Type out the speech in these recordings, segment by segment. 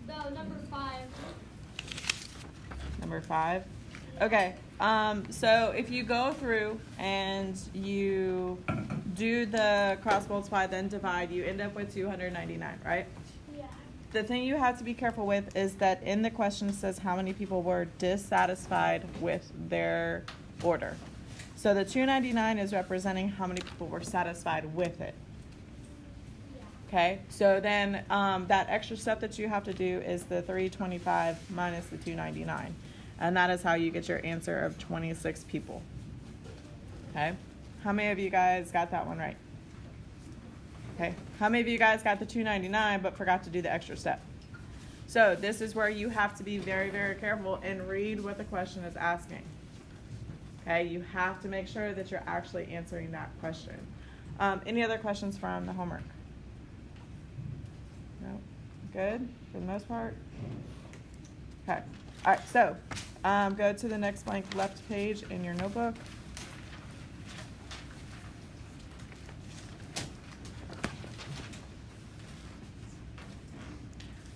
No, number 5. Number 5? Okay, so if you go through and you do the cross multiply, then divide, you end up with 299, right? Yeah. The thing you have to be careful with is that in the question it says how many people were dissatisfied with their order. So the 299 is representing how many people were satisfied with it. Okay, so then that extra step that you have to do is the 325 minus the 299. And that is how you get your answer of 26 people. Okay, how many of you guys got that one right? Okay, how many of you guys got the 299 but forgot to do the extra step? So this is where you have to be very, very careful and read what the question is asking. Okay, you have to make sure that you're actually answering that question. Any other questions from the homework? No? Good, for the most part? Okay, all right, so go to the next blank left page in your notebook.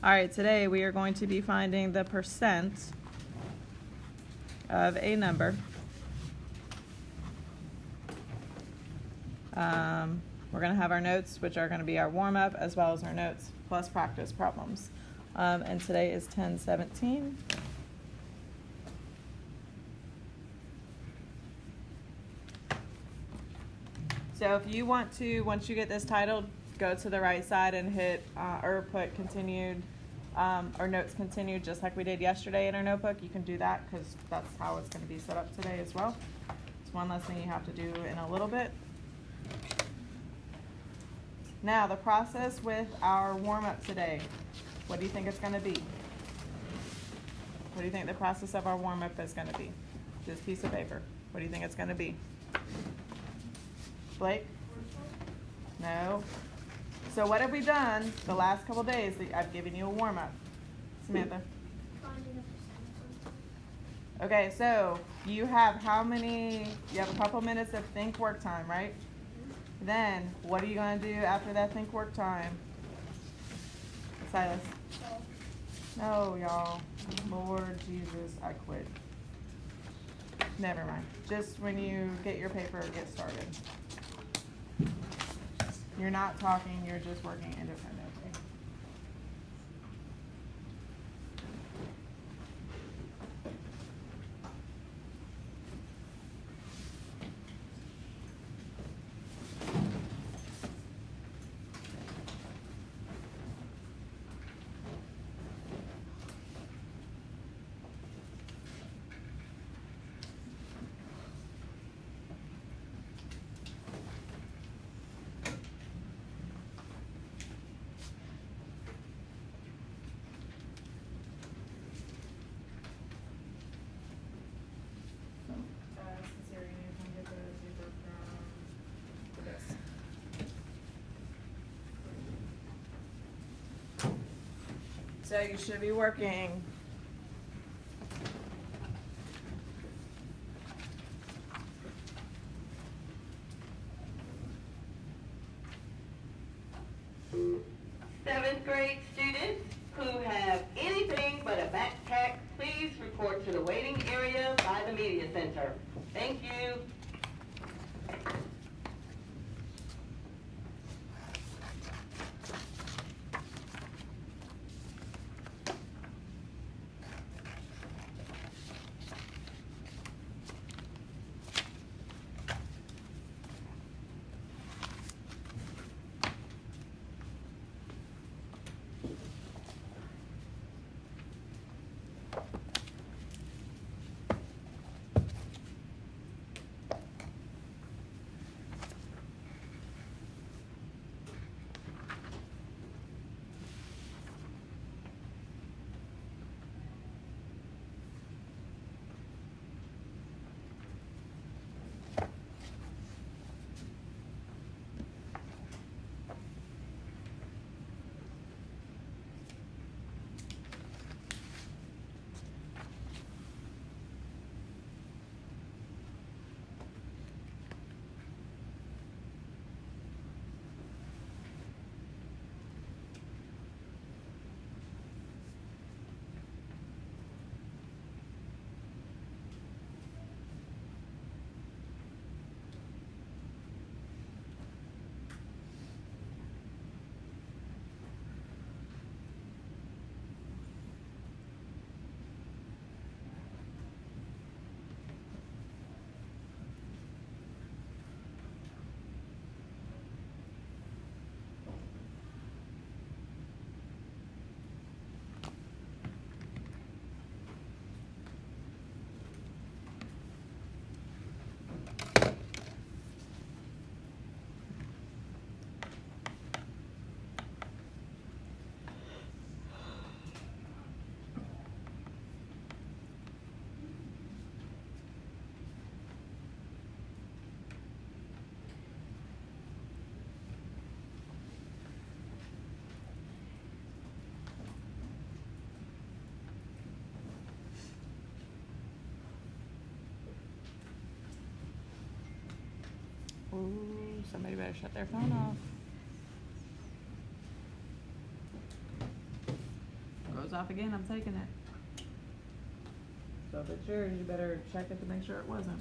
All right, today we are going to be finding the percent of a number. We're going to have our notes, which are going to be our warm-up, as well as our notes plus practice problems. And today is 10-17. So if you want to, once you get this titled, go to the right side and hit or put continued or notes continued, just like we did yesterday in our notebook. You can do that because that's how it's going to be set up today as well. It's one less thing you have to do in a little bit. Now, the process with our warm-up today, what do you think it's going to be? What do you think the process of our warm-up is going to be? This piece of paper. What do you think it's going to be? Blake? No. So what have we done the last couple days? I've given you a warm-up. Samantha? Okay, so you have how many? You have a couple minutes of think work time, right? Then, what are you going to do after that think work time? Silas? No, y'all. Lord Jesus, I quit. Never mind. Just when you get your paper, get started. You're not talking, you're just working independently. So you should be working Seventh grade students who have anything but a backpack, please report to the waiting area by the media center. Thank you. Somebody better shut their phone off. Goes off again, I'm taking it. So if it's yours, you better check it to make sure it wasn't.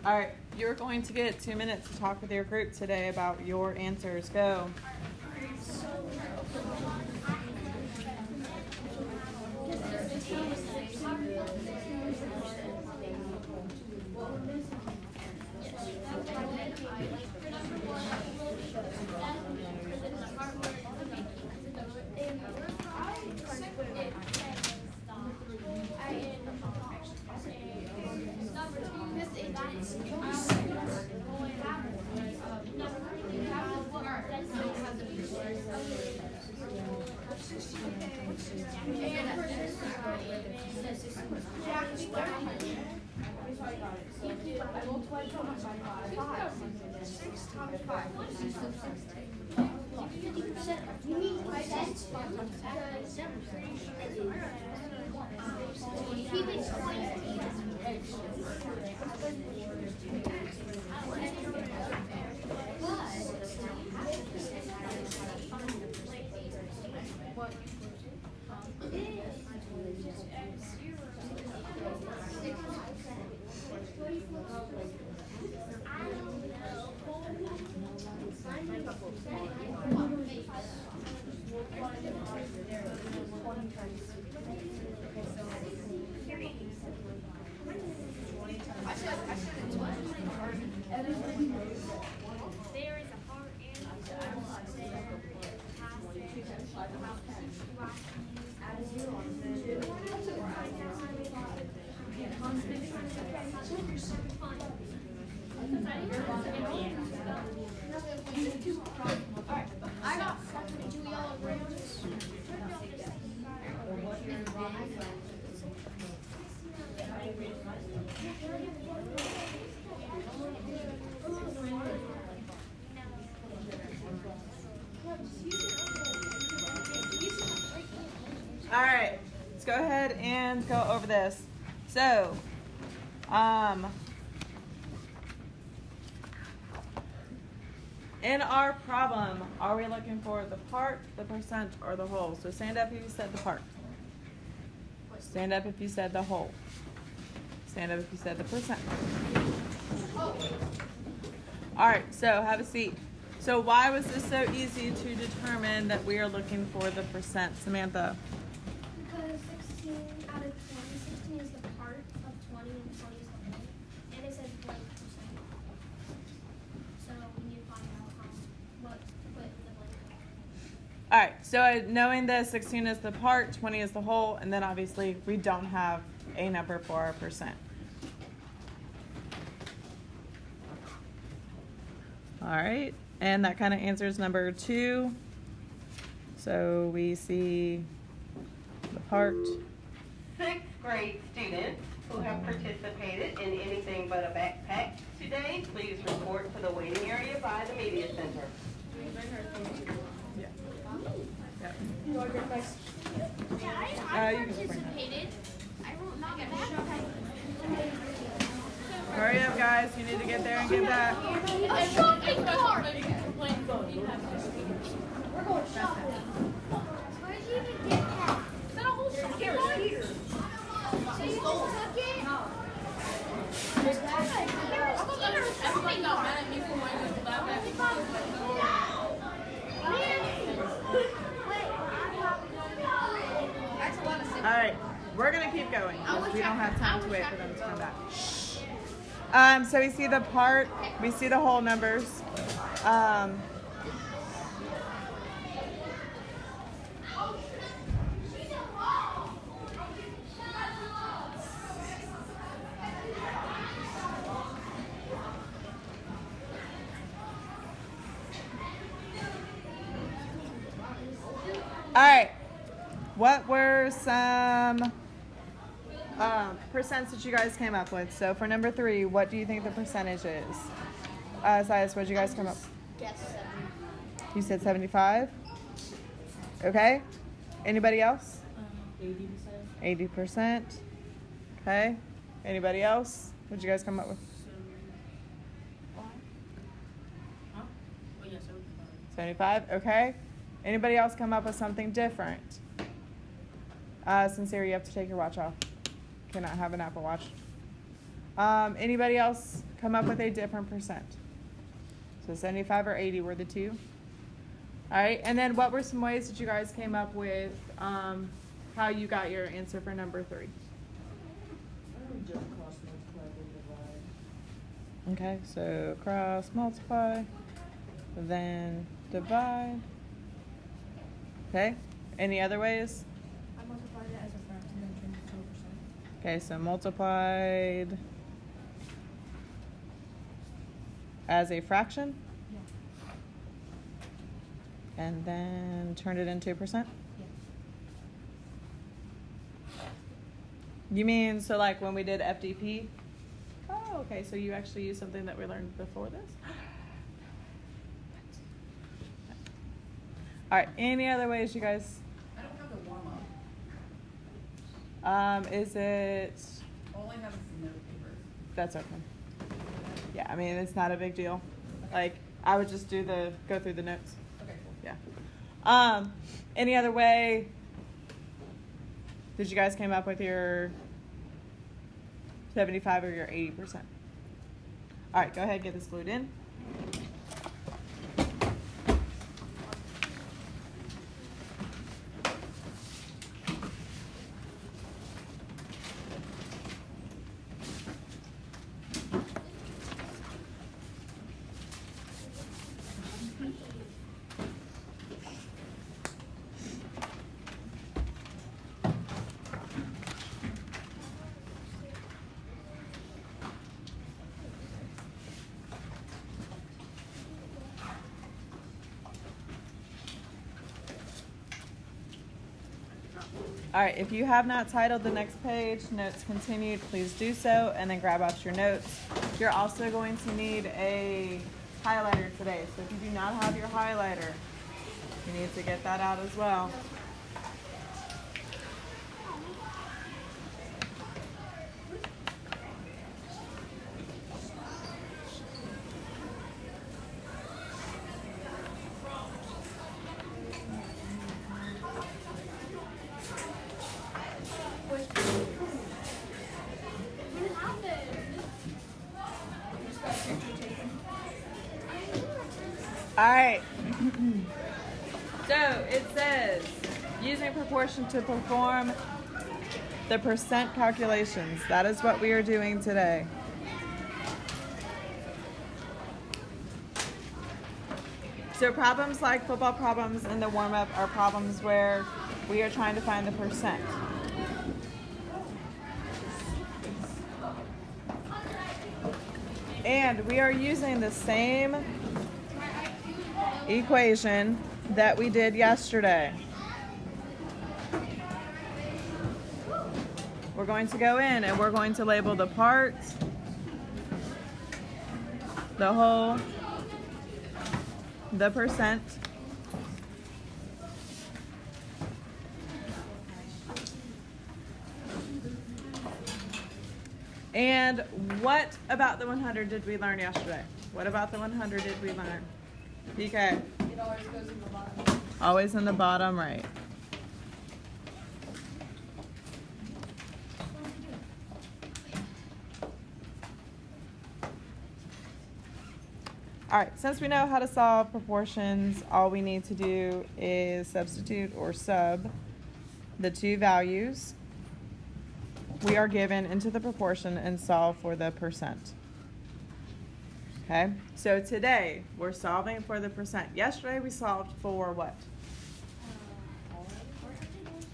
All right, you're going to get 2 minutes to talk with your group today about your answers. Go. All right, let's go ahead and go over this. So, in our problem, are we looking for the part, the percent, or the whole? So stand up if you said the part. Stand up if you said the whole. Stand up if you said the percent. All right, so have a seat. So why was this so easy to determine that we are looking for the percent? Samantha? Because 16 out of 20, 16 is the part of 20 and 20 is the whole. And it says blank percent. So we need to find out what to put in the blank. All right, so knowing that 16 is the part, 20 is the whole, and then obviously we don't have a number for our percent. All right, and that kind of answers number 2. So we see the part. 6th grade students who have participated in anything but a backpack today, please report to the waiting area by the media center. Yeah. Yeah, I You can just bring that. participated. I wrote not a backpack. Hurry up, guys. You need to get there and get that. A shopping cart! We're going shopping. Where did you even get that? Is that a whole shopping cart? So you just took it? No. Everybody got mad at me for wearing this backpack. All right, we're going to keep going because we don't have time to wait for them to come back. So we see the part, we see the whole numbers. what were some percents that you guys came up with? So for number 3, what do you think the percentage is? Sias, what did you guys come up? Guess 7. You said 75. Okay. Anybody else? 80%. 80%. Okay. Anybody else? What did you guys come up with? Huh? Oh, yeah, 75. 75. Okay. Anybody else come up with something different? Sincere, you have to take your watch off. Cannot have an Apple Watch. Anybody else come up with a different percent? So 75 or 80 were the two. All right. And then what were some ways that you guys came up with how you got your answer for number 3? I would just cross multiply and divide. Okay. So cross multiply, then divide. Okay. Any other ways? I multiplied it as a fraction and turned it to 12%. Okay, so multiplied as a fraction Yeah. and then turned it into a percent? Yeah. You mean, so like when we did FDP? Oh, okay, so you actually used something that we learned before this? All right, any other ways you guys? I don't have the warm up. Is it, All I have is the note paper. that's okay. Yeah, I mean, it's not a big deal. Like, I would just go through the notes. Okay, cool. Yeah. Any other way? Did you guys came up with your 75 or your 80%? All right, go ahead, get this glued in. All right, if you have not titled the next page, notes continued, please do so, and then grab out your notes. You're also going to need a highlighter today, so if you do not have your highlighter, you need to get that out as well. All right. So it says, using proportion to perform the percent calculations. That is what we are doing today. So problems like football problems in the warm-up are problems where we are trying to find the percent. And we are using the same equation that we did yesterday. We're going to go in and we're going to label the part, the whole, the percent, and what about the 100 did we learn yesterday? What about the 100 did we learn? PK. It always goes in the bottom. Always in the bottom right. All right, since we know how to solve proportions, all we need to do is substitute or sub the two values we are given into the proportion and solve for the percent. Okay, so today we're solving for the percent. Yesterday we solved for what?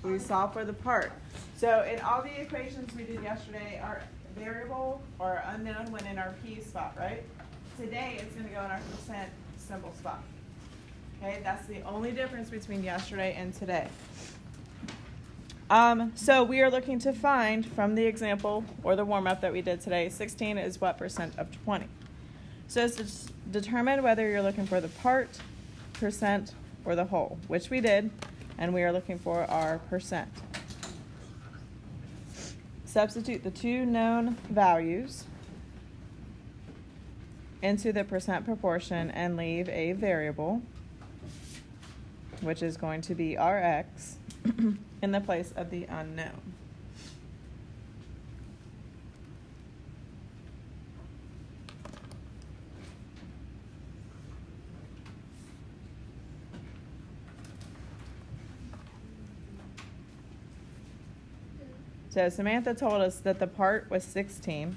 We solved for the part. So in all the equations we did yesterday, our variable or unknown went in our P spot, right? Today it's going to go in our percent symbol spot. Okay, that's the only difference between yesterday and today. So we are looking to find from the example or the warm-up that we did today, 16 is what percent of 20? So it's to determine whether you're looking for the part, percent, or the whole, which we did, and we are looking for our percent. Substitute the two known values into the percent proportion and leave a variable, which is going to be our x, in the place of the unknown. So Samantha told us that the part was 16,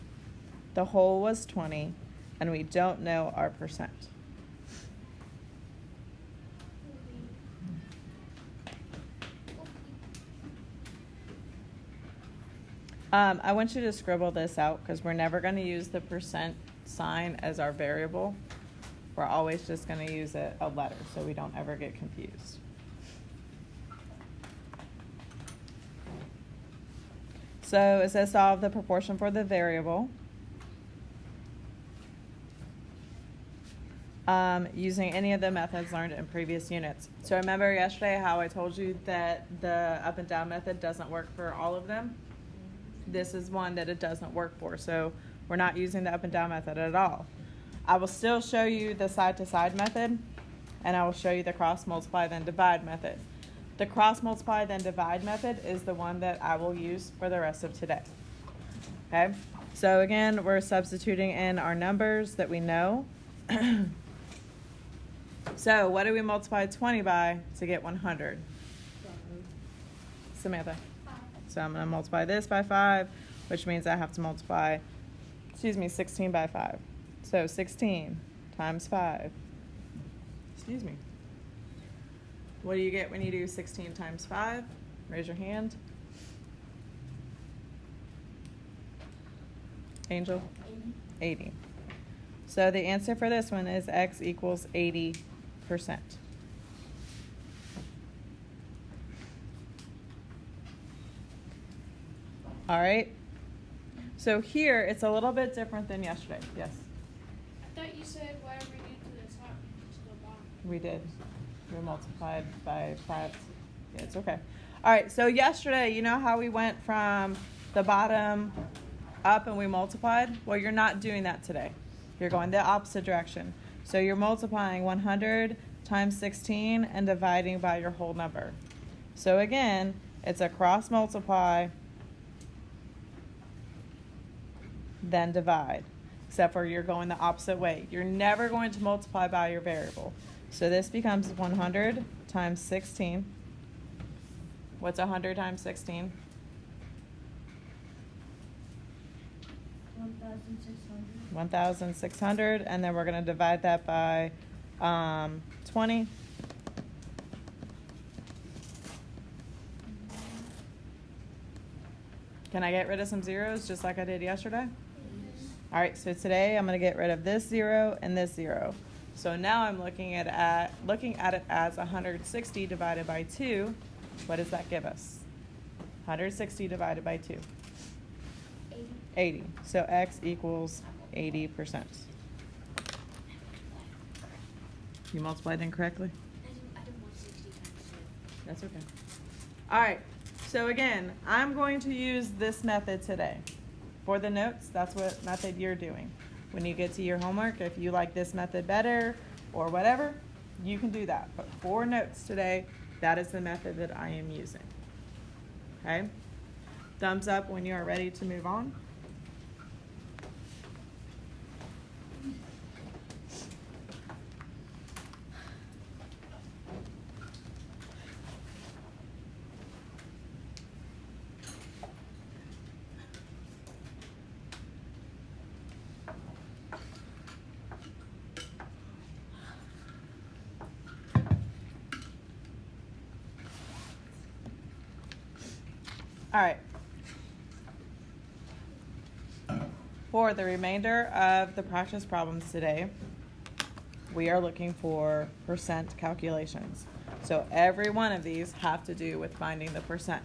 the whole was 20, and we don't know our percent. I want you to scribble this out because we're never going to use the percent sign as our variable. We're always just going to use a letter so we don't ever get confused. So it says solve the proportion for the variable using any of the methods learned in previous units. So remember yesterday how I told you that the up and down method doesn't work for all of them? This is one that it doesn't work for, so we're not using the up and down method at all. I will still show you the side to side method, and I will show you the cross multiply then divide method. The cross multiply then divide method is the one that I will use for the rest of today. Okay, so again, we're substituting in our numbers that we know. So what do we multiply 20 by to get 100? Samantha. So I'm going to multiply this by 5, which means I have to multiply, 16 by 5. So 16 times 5. What do you get when you do 16 times 5? Raise your hand. Angel? 80. So the answer for this one is x equals 80%. All right. So here it's a little bit different than yesterday. Yes, I thought you said whatever you do to the top to the bottom. we did. We multiplied by 5. Yeah, it's okay. All right. So yesterday, you know how we went from the bottom up and we multiplied? Well, you're not doing that today. You're going the opposite direction. So you're multiplying 100 times 16 and dividing by your whole number. So again, it's a cross multiply, then divide, except for you're going the opposite way. You're never going to multiply by your variable. So this becomes 100 times 16. What's 100 times 16? 1,600. 1,600, and then we're going to divide that by 20. Can I get rid of some zeros just like I did yesterday? All right, so today I'm going to get rid of this 0 and this 0. So now I'm looking at it as 160 divided by 2. What does that give us? 160 divided by 2. 80. So x equals 80%. You multiplied incorrectly? I did 160 times 2. That's okay. All right. So again, I'm going to use this method today. For the notes, that's what method you're doing. When you get to your homework, if you like this method better or whatever, you can do that. But for notes today, that is the method that I am using. Okay? Thumbs up when you are ready to move on. All right. For the remainder of the practice problems today, we are looking for percent calculations. So every one of these have to do with finding the percent.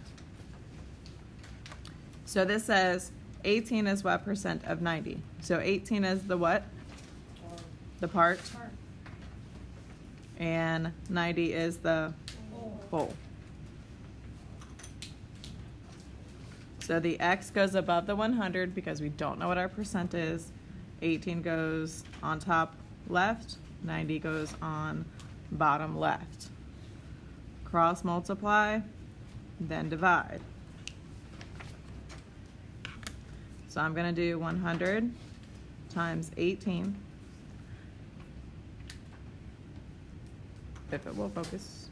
So this says 18 is what percent of 90? So 18 is the what? The part. Part. And 90 is the whole. So the x goes above the 100 because we don't know what our percent is. 18 goes on top left, 90 goes on bottom left. Cross multiply, then divide. So I'm going to do 100 times 18. If it will focus.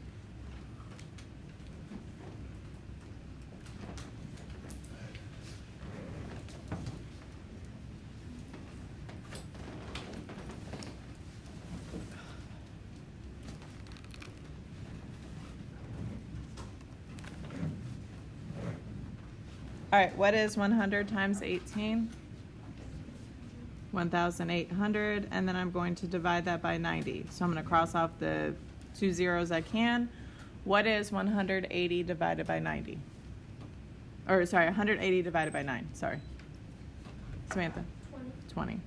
All right, what is 100 times 18? 1,800, and then I'm going to divide that by 90. So I'm going to cross off the 2 zeros I can. What is 180 divided by 90? Or sorry, 180 divided by 9, sorry. Samantha? 20. 20.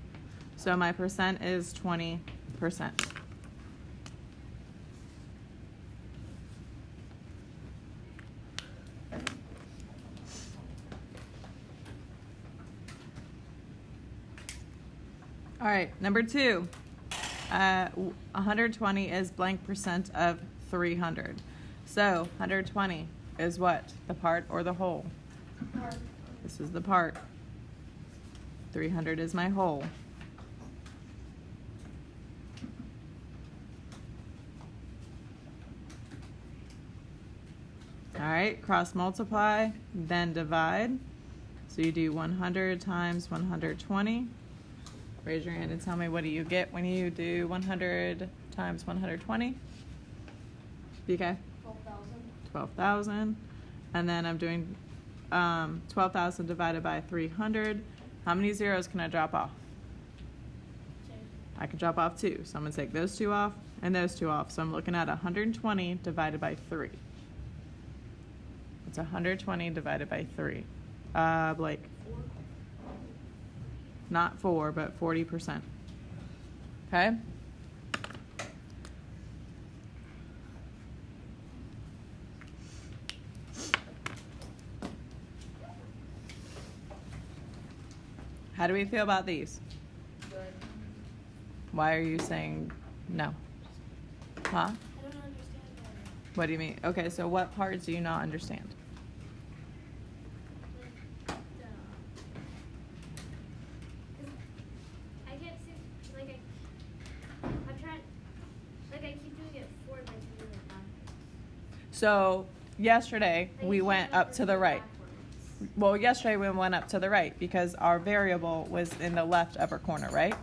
So my percent is 20%. All right, number 2. 120 is blank percent of 300. So 120 is what? The part or the whole? Part. This is the part. 300 is my whole. All right, cross multiply, then divide. So you do 100 times 120. Raise your hand and tell me, what do you get when you do 100 times 120? BK? 12,000. 12,000. And then I'm doing 12,000 divided by 300. How many zeros can I drop off? 2. I can drop off 2. So I'm going to take those 2 off and those 2 off. So I'm looking at 120 divided by 3. It's 120 divided by 3. Blake? 4. Not 4, but 40%. Okay? How do we feel about these? Good. Why are you saying no? Huh? I don't understand that. What do you mean? Okay, so what parts do you not understand? I can't see, like, I'm trying, like, I keep doing it forward, but I keep doing it backwards. So yesterday Like, we you went can't up to the right. backwards. Well, yesterday we went up to the right because our variable was in the left upper corner, right?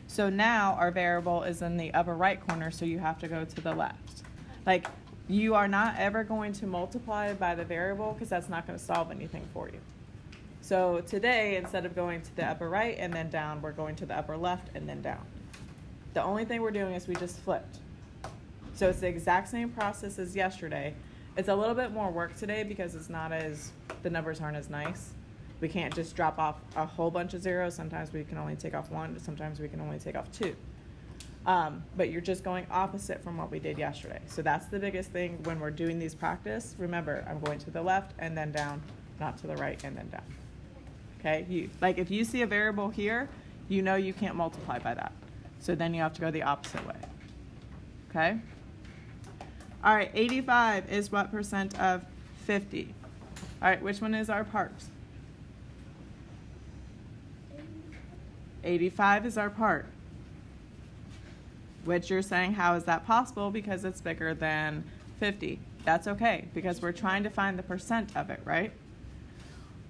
So now our variable is in the upper right corner, so you have to go to the left. Like, you are not ever going to multiply by the variable because that's not going to solve anything for you. So today, instead of going to the upper right and then down, we're going to the upper left and then down. The only thing we're doing is we just flipped. So it's the exact same process as yesterday. It's a little bit more work today because it's not as, the numbers aren't as nice. We can't just drop off a whole bunch of zeros. Sometimes we can only take off 1, sometimes we can only take off 2. But you're just going opposite from what we did yesterday. So that's the biggest thing when we're doing these practice. Remember, I'm going to the left and then down, not to the right and then down. Okay, like if you see a variable here, you know you can't multiply by that. So then you have to go the opposite way. Okay? All right, 85 is what percent of 50? All right, which one is our part? 85 is our part. Which you're saying, how is that possible? Because it's bigger than 50. That's okay, because we're trying to find the percent of it, right?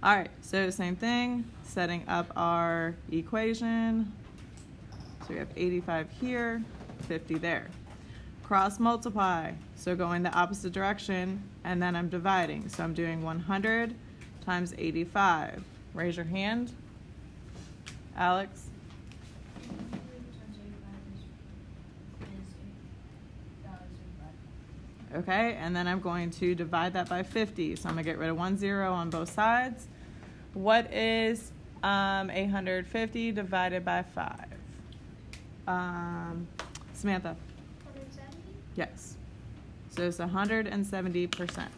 All right, so same thing, setting up our equation. So we have 85 here, 50 there. Cross multiply, so going the opposite direction, and then I'm dividing. So I'm doing 100 times 85. Raise your hand. Alex? Okay, and then I'm going to divide that by 50. So I'm going to get rid of 1 0 on both sides. What is 850 divided by 5? Samantha. 170? Yes. So it's 170%.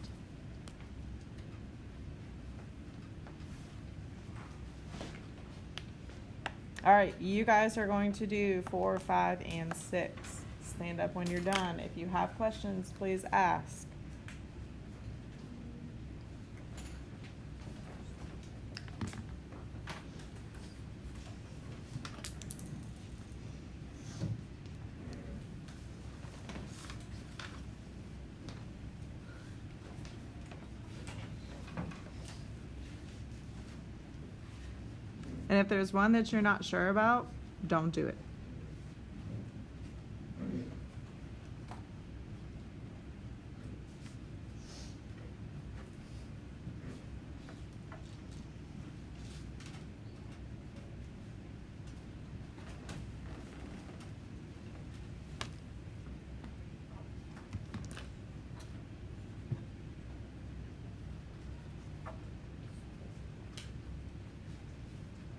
All right, you guys are going to do 4, 5, and 6. Stand up when you're done. If you have questions, please ask. And if there's one that you're not sure about, don't do it.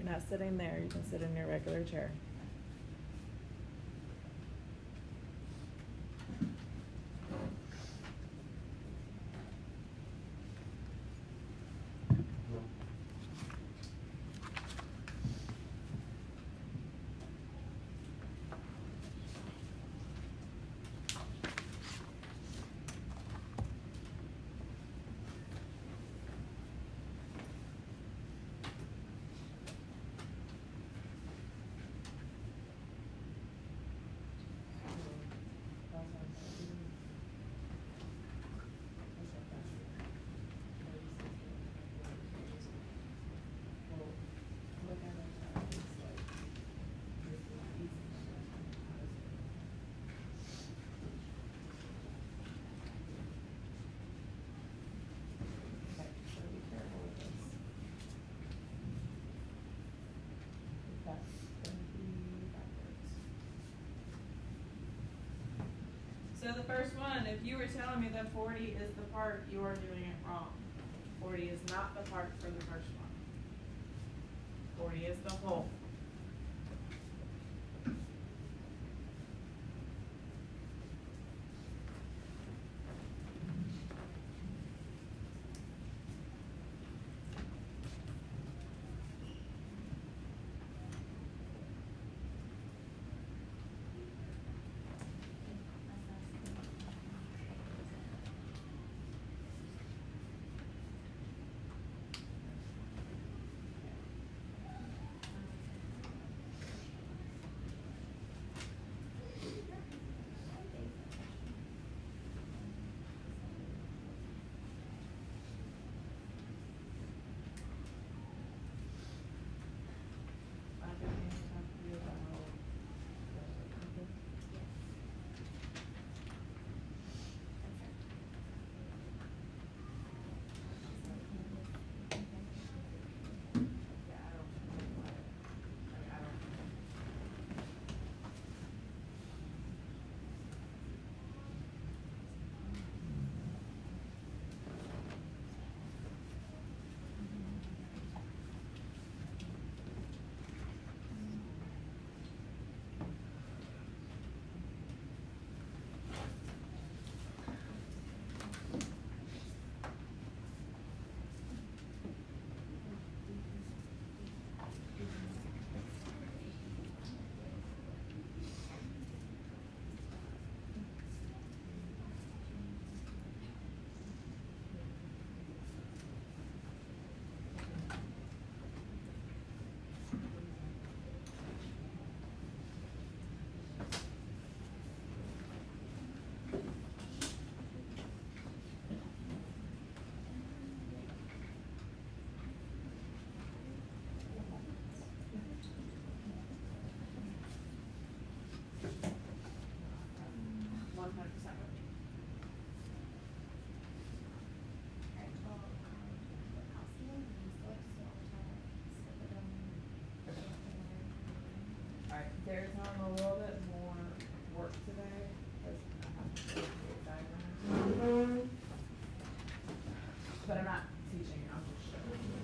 You're not sitting there, you can sit in your regular chair. So the first one, if you were telling me that 40 is the part, you are doing it wrong. 40 is not the part for the first one. 40 is the whole. There's a little bit more work today, because I have to create diagrams. But I'm not teaching, I'm just showing you.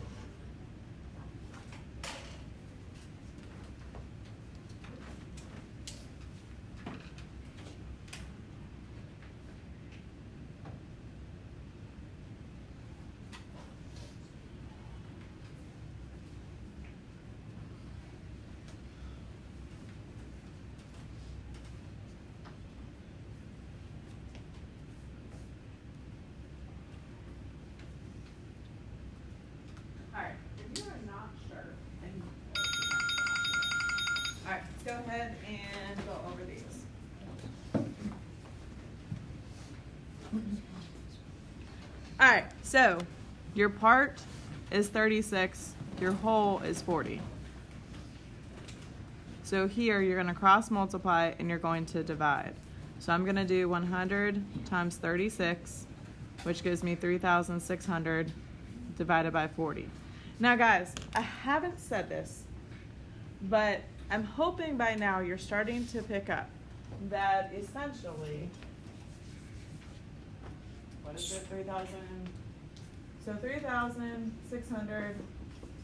All right, so your part is 36, your whole is 40. So here you're going to cross multiply and you're going to divide. So I'm going to do 100 times 36, which gives me 3,600 divided by 40. Now guys, I haven't said this, but I'm hoping by now you're starting to pick up that essentially, what is it, 3,000? So 3,600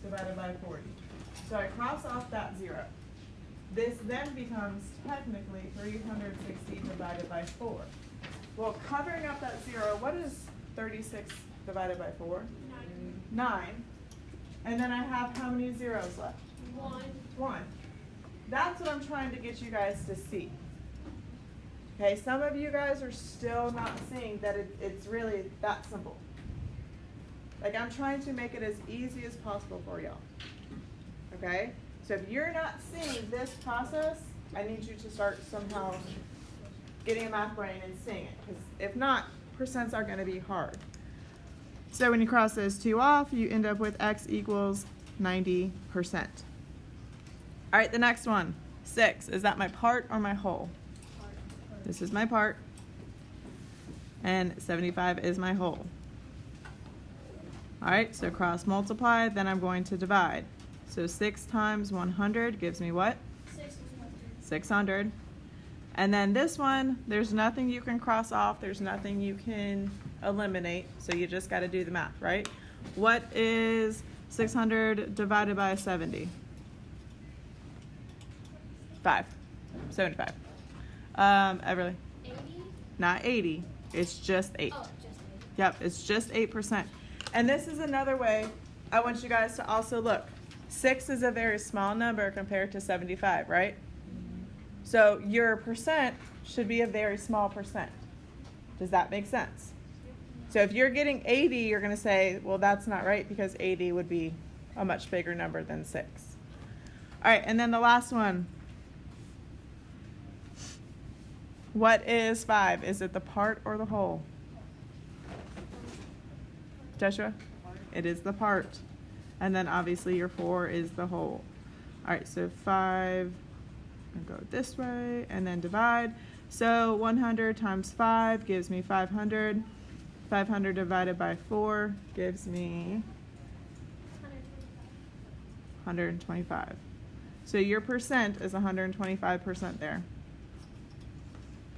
divided by 40. So I cross off that 0. This then becomes technically 360 divided by 4. Well, covering up that 0, what is 36 divided by 4? 9. And then I have how many zeros left? 1. 1. That's what I'm trying to get you guys to see. Okay, some of you guys are still not seeing that it's really that simple. Like, I'm trying to make it as easy as possible for y'all. Okay? So if you're not seeing this process, I need you to start somehow getting a math brain and seeing it. Because if not, percents are going to be hard. So when you cross those two off, you end up with x equals 90%. All right, the next one, 6. Is that my part or my whole? This is my part. And 75 is my whole. All right, so cross multiply, then I'm going to divide. So 6 times 100 gives me what? 600. And then this one, there's nothing you can cross off. There's nothing you can eliminate. So you just got to do the math, right? What is 600 divided by 70? 75. Everly? 80? Not 80. It's just 8. Oh, just 80. Yep, it's just 8%. And this is another way I want you guys to also look. 6 is a very small number compared to 75, right? So your percent should be a very small percent. Does that make sense? So if you're getting 80, you're going to say, well, that's not right because 80 would be a much bigger number than 6. All right, and then the last one. What is 5? Is it the part or the whole? Joshua? It is the part. And then obviously your 4 is the whole. All right, so 5, and go this way, and then divide. So 100 times 5 gives me 500. 500 divided by 4 gives me 125. So your percent is 125% there.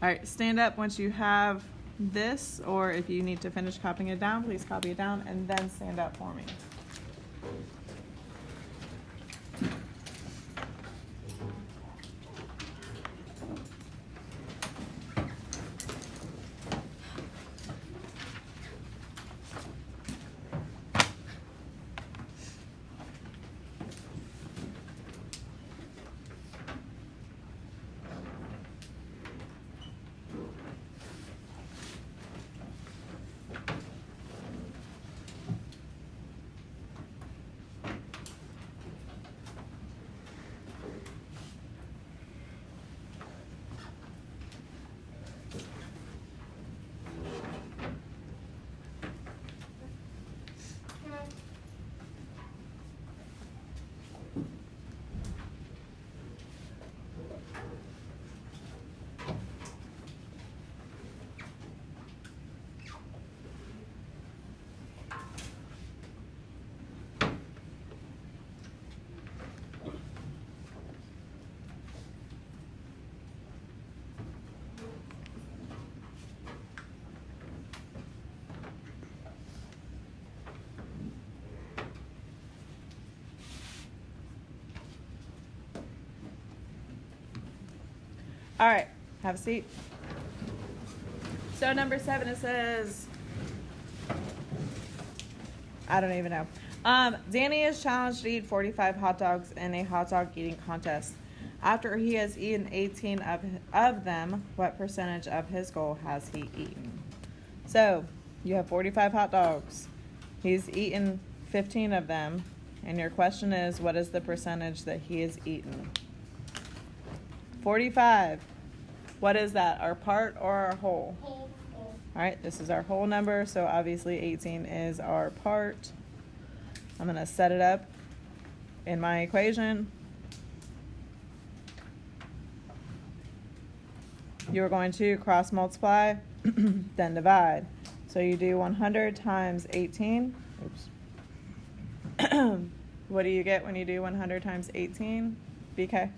All right, stand up once you have this, or if you need to finish copying it down, please copy it down and then stand up for me. All right, have a seat. So number 7, it says, I don't even know. Danny is challenged to eat 45 hot dogs in a hot dog eating contest. After he has eaten 18 of them, what percentage of his goal has he eaten? So you have 45 hot dogs. He's eaten 15 of them. And your question is, what is the percentage that he has eaten? 45. What is that, our part or our whole? Whole. All right, this is our whole number, so obviously 18 is our part. I'm gonna set it up in my equation. You're going to cross multiply, then divide. So you do 100 times 18. Oops. What do you get when you do 100 times 18? BK?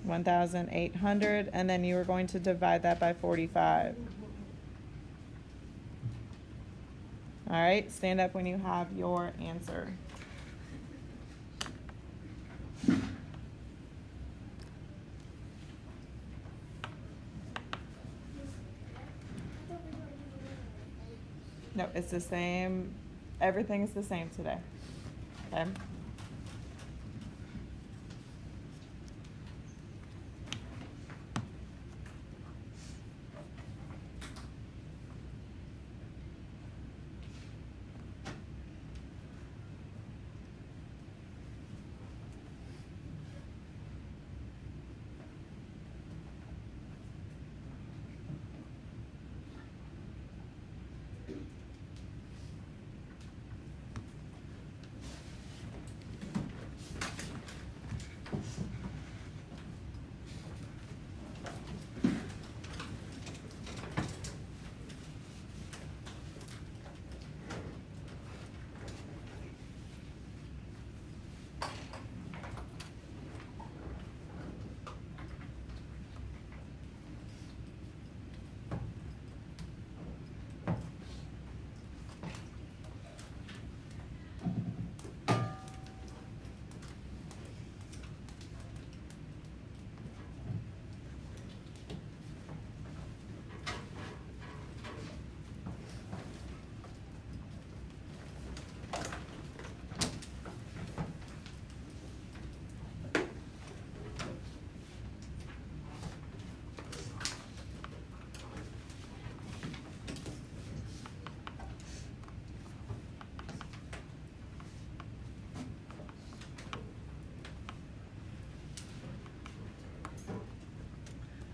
1,800. 1,800, and then you are going to divide that by 45. All right, stand up when you have your answer. No, it's the same. Everything's the same today. Okay?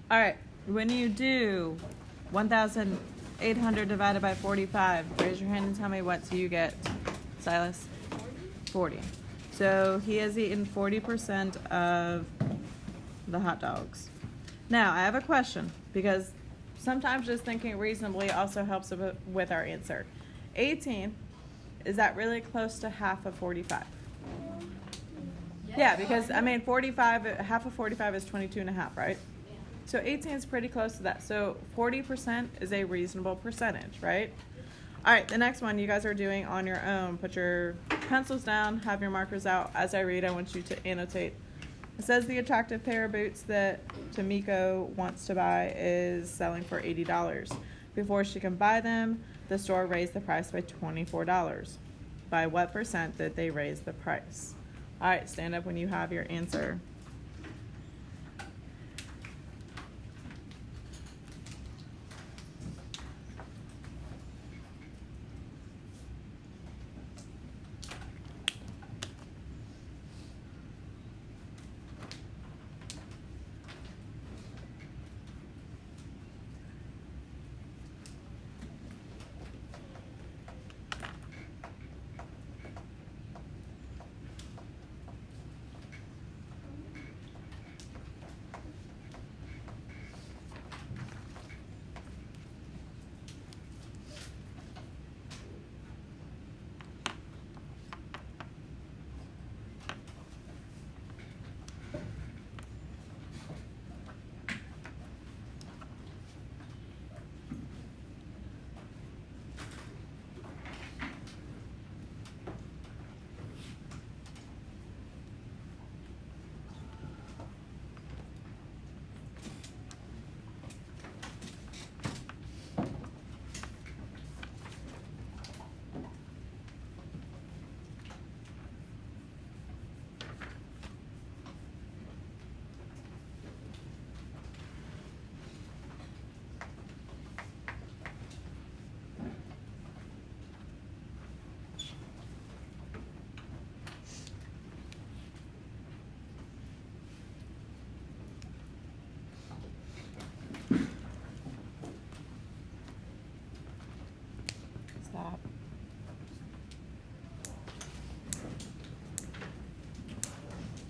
All right, when you do 1,800 divided by 45, raise your hand and tell me what you get, Silas. 40. So he has eaten 40% of the hot dogs. Now, I have a question, because sometimes just thinking reasonably also helps with our answer. 18, is that really close to half of 45? Yeah, because, I mean, 45, half of 45 is 22 and a half, right? So 18 is pretty close to that. So 40% is a reasonable percentage, right? All right, the next one you guys are doing on your own. Put your pencils down, have your markers out. As I read, I want you to annotate. It says the attractive pair of boots that Tamiko wants to buy is selling for $80. Before she can buy them, the store raised the price by $24. By what percent did they raise the price? All right, stand up when you have your answer.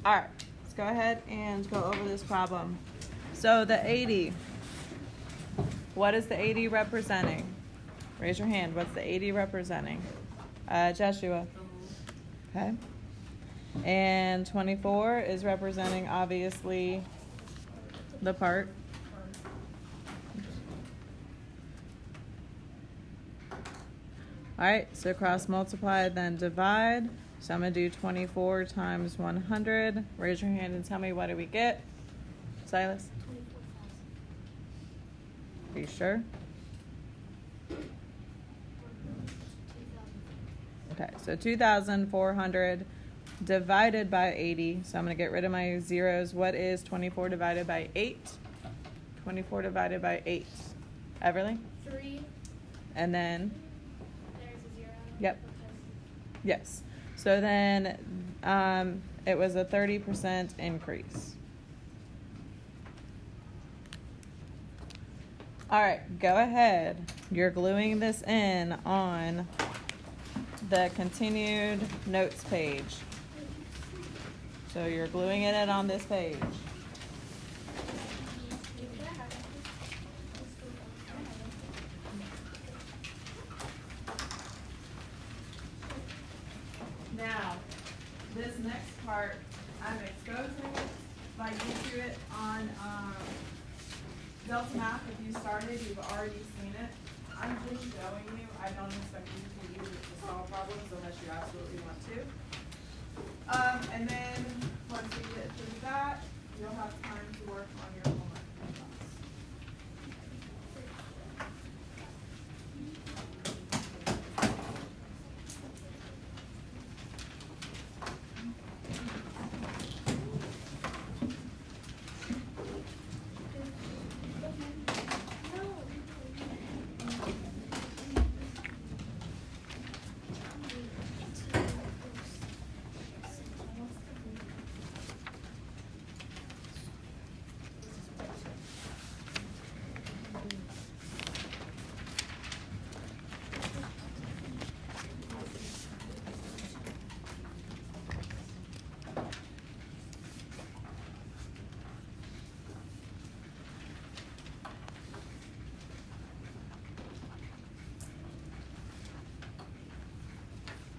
All right, let's go ahead and go over this problem. So the 80, what is the 80 representing? Raise your hand. What's the 80 representing? Joshua. Okay. And 24 is representing, obviously, the part. All right, so cross multiply, then divide. So I'm going to do 24 times 100. Raise your hand and tell me, what do we get? Silas? 24,000. Are you sure? Okay, so 2,400 divided by 80. So I'm going to get rid of my zeros. What is 24 divided by 8? 24 divided by 8. Everly? 3. And then, There's a 0. Yep. Because yes. So then it was a 30% increase. All right, go ahead. You're gluing this in on the continued notes page. So you're gluing it in on this page. Now, this next part, I'm exposing it by you do it on Delta Math. If you started, you've already seen it. I'm just showing you. I don't expect you to use it to solve problems unless you absolutely want to. And then once we get through that, you'll have time to work on your homework.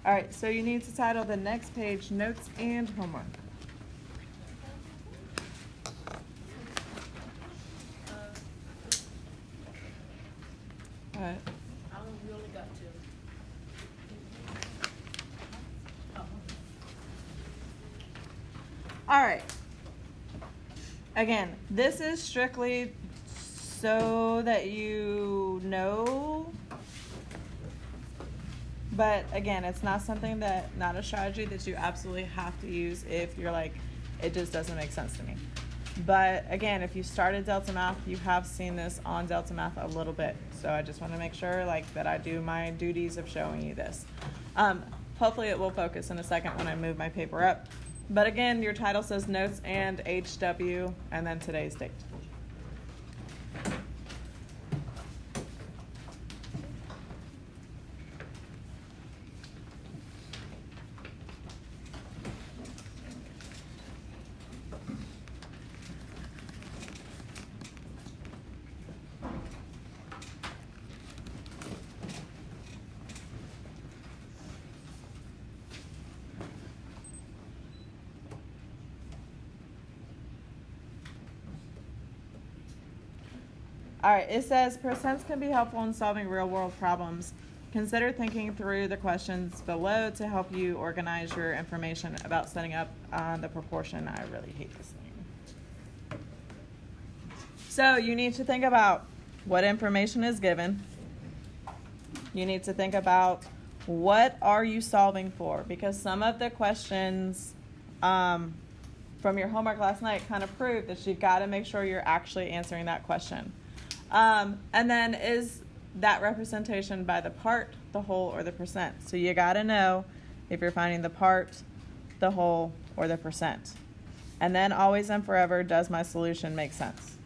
All right, so you need to title the next page Notes and Homework. All right. I really got to. All right. Again, this is strictly so that you know. But again, it's not something not a strategy that you absolutely have to use if you're like, it just doesn't make sense to me. But again, if you started Delta Math, you have seen this on Delta Math a little bit. So I just want to make sure that I do my duties of showing you this. Hopefully it will focus in a second when I move my paper up. But again, your title says Notes and HW and then today's date. All right, it says percents can be helpful in solving real-world problems. Consider thinking through the questions below to help you organize your information about setting up the proportion. I really hate this thing. So you need to think about what information is given. You need to think about what are you solving for, because some of the questions from your homework last night kind of prove that you've got to make sure you're actually answering that question. And then is that representation by the part, the whole, or the percent? So you got to know if you're finding the part, the whole, or the percent. And then always and forever, does my solution make sense?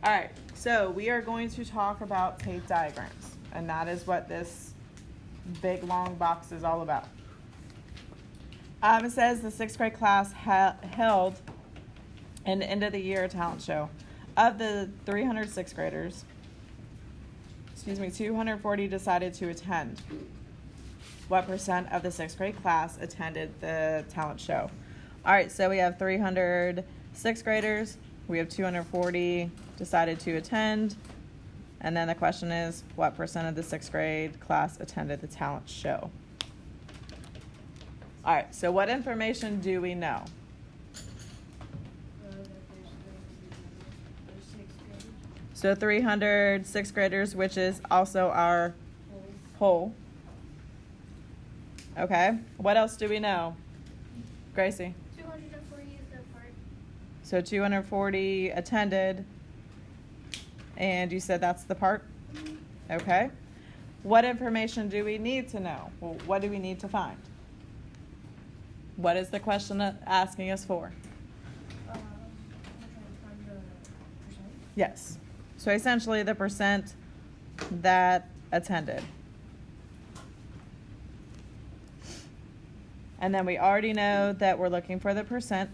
All right, so we are going to talk about tape diagrams, and that is what this big long box is all about. It says the sixth grade class held an end of the year talent show. Of the 300 sixth graders, 240 decided to attend. What percent of the sixth grade class attended the talent show? All right, so we have 300 sixth graders. We have 240 decided to attend. And then the question is, what percent of the sixth grade class attended the talent show? All right, so what information do we know? So 300 sixth graders, which is also our whole. Okay, what else do we know? Gracie? 240 is the part. So 240 attended, and you said that's the part? Okay. What information do we need to know? Well, what do we need to find? What is the question asking us for? I'm trying to find the percent. Yes. So essentially the percent that attended. And then we already know that we're looking for the percent.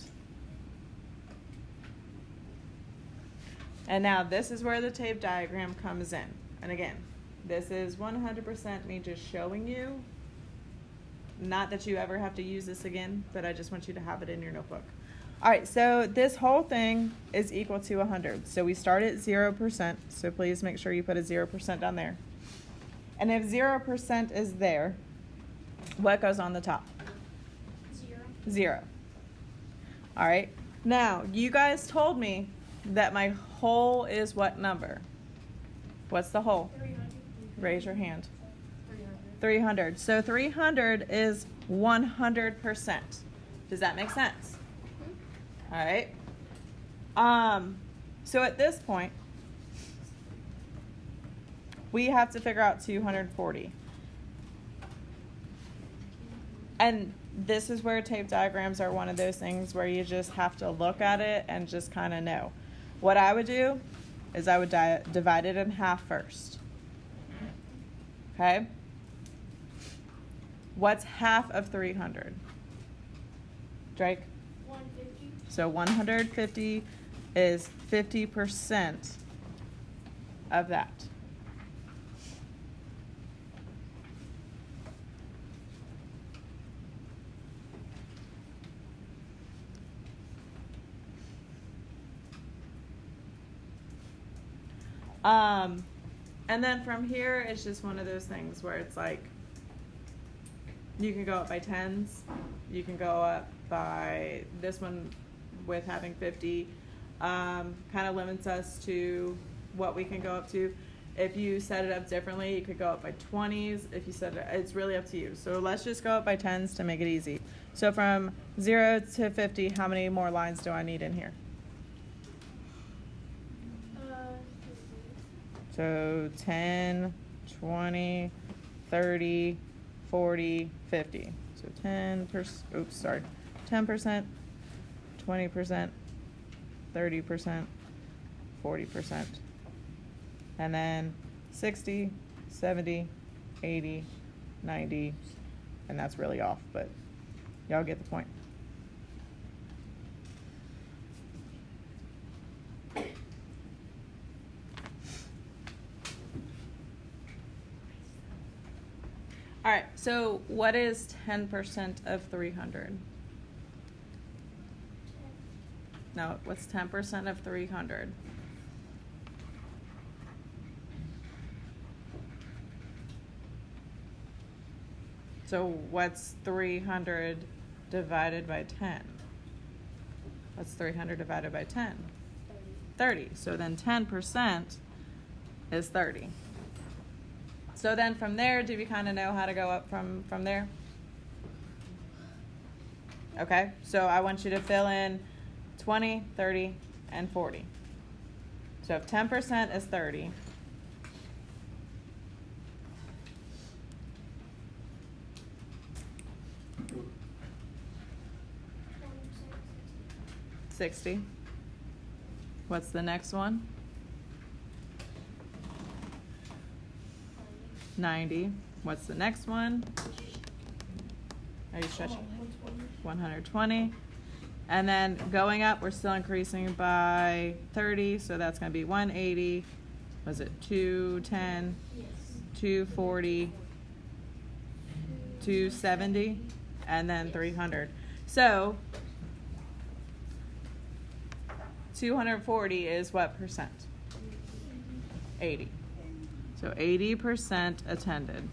And now this is where the tape diagram comes in. And again, this is 100% me just showing you. Not that you ever have to use this again, but I just want you to have it in your notebook. All right, so this whole thing is equal to 100. So we start at 0%, so please make sure you put a 0% down there. And if 0% is there, what goes on the top? 0. 0. All right, now you guys told me that my whole is what number? What's the whole? 300. Raise your hand. 300. 300. So 300 is 100%. Does that make sense? All right. So at this point, we have to figure out 240. And this is where tape diagrams are one of those things where you just have to look at it and just kind of know. What I would do is I would divide it in half first. Okay? What's half of 300? Drake? 150. So 150 is 50% of that. And then from here, it's just one of those things where it's like, you can go up by tens, you can go up by this one with having 50, kind of limits us to what we can go up to. If you set it up differently, you could go up by 20s. If you set it, it's really up to you. So let's just go up by tens to make it easy. So from 0 to 50, how many more lines do I need in here? So 10, 20, 30, 40, 50. So 10%, 10%, 20%, 30%, 40%. And then 60, 70, 80, 90, and that's really off, but y'all get the point. All right, so what is 10% of 300? No, what's 10% of 300? So what's 300 divided by 10? What's 300 divided by 10? 30. So then 10% is 30. So then from there, do we kind of know how to go up from there? Okay, so I want you to fill in 20, 30, and 40. So if 10% is 30, $60. What's the next one? 90. What's the next one? Are you stretching? 120. And then going up, we're still increasing by 30, so that's going to be 180. Was it 210? Yes. 240, 270, and then 300. So 240 is what percent? 80. So 80% attended.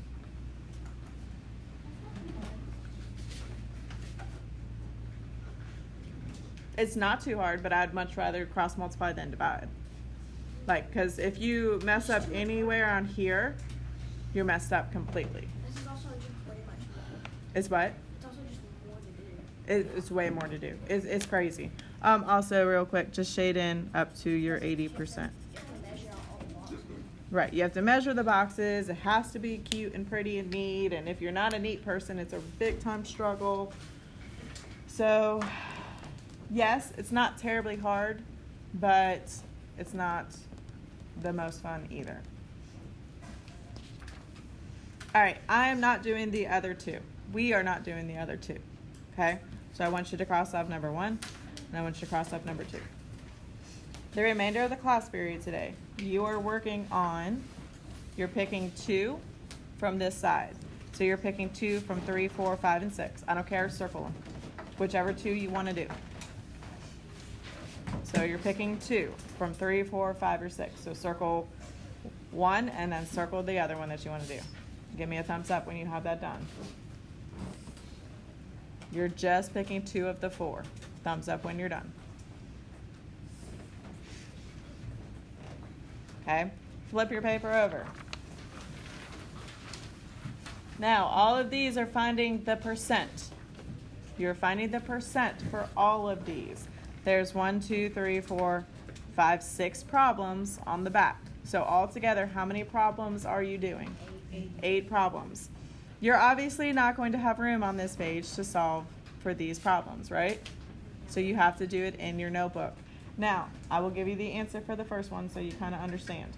It's not too hard, but I'd much rather cross multiply than divide. Like, because if you mess up anywhere on here, you're messed up completely. This is also just way much more. It's what? It's also just more to do. It's way more to do. It's crazy. Also, real quick, just shade in up to your 80%. You have to measure out all the boxes. Right, you have to measure the boxes. It has to be cute and pretty and neat. And if you're not a neat person, it's a big time struggle. So, yes, it's not terribly hard, but it's not the most fun either. All right, I am not doing the other two. We are not doing the other two. Okay? So I want you to cross off number 1, and I want you to cross off number 2. The remainder of the class period today, you are working on, you're picking 2 from this side. So you're picking 2 from 3, 4, 5, and 6. I don't care, circle them. Whichever 2 you want to do. So you're picking 2 from 3, 4, 5, or 6. So circle 1 and then circle the other one that you want to do. Give me a thumbs up when you have that done. You're just picking 2 of the 4. Thumbs up when you're done. Okay, flip your paper over. Now, all of these are finding the percent. You're finding the percent for all of these. There's 1, 2, 3, 4, 5, 6 problems on the back. So altogether, how many problems are you doing? 8 problems. You're obviously not going to have room on this page to solve for these problems, right? So you have to do it in your notebook. Now, I will give you the answer for the first one so you kind of understand.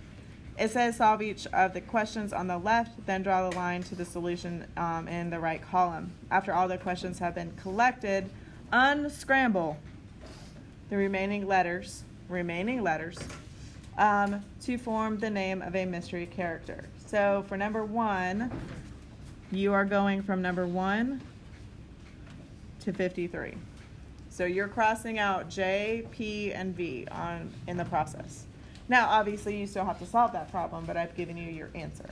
It says solve each of the questions on the left, then draw the line to the solution in the right column. After all the questions have been collected, unscramble the remaining letters to form the name of a mystery character. So for number 1, you are going from number 1 to 53. So you're crossing out J, P, and V in the process. Now, obviously, you still have to solve that problem, but I've given you your answer.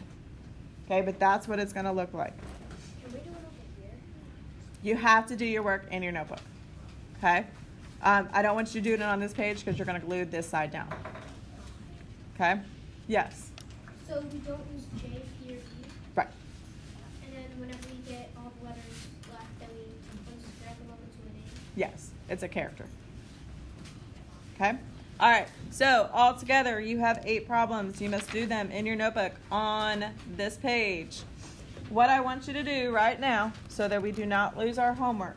Okay, but that's what it's going to look like. Can we do it over here? You have to do your work in your notebook. Okay? I don't want you to do it on this page because you're going to glue this side down. Okay? Yes? So we don't use J, P, or E? Right. And then whenever we get all the letters left, then we unscramble them into a name? Yes, it's a character. Okay? All right, so all together you have 8 problems. You must do them in your notebook on this page. What I want you to do right now, so that we do not lose our homework,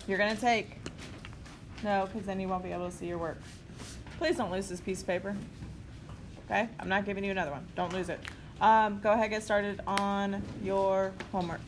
you're going to take, no, because then you won't be able to see your work. Please don't lose this piece of paper. Okay? I'm not giving you another one. Don't lose it. Go ahead and get started on your homework.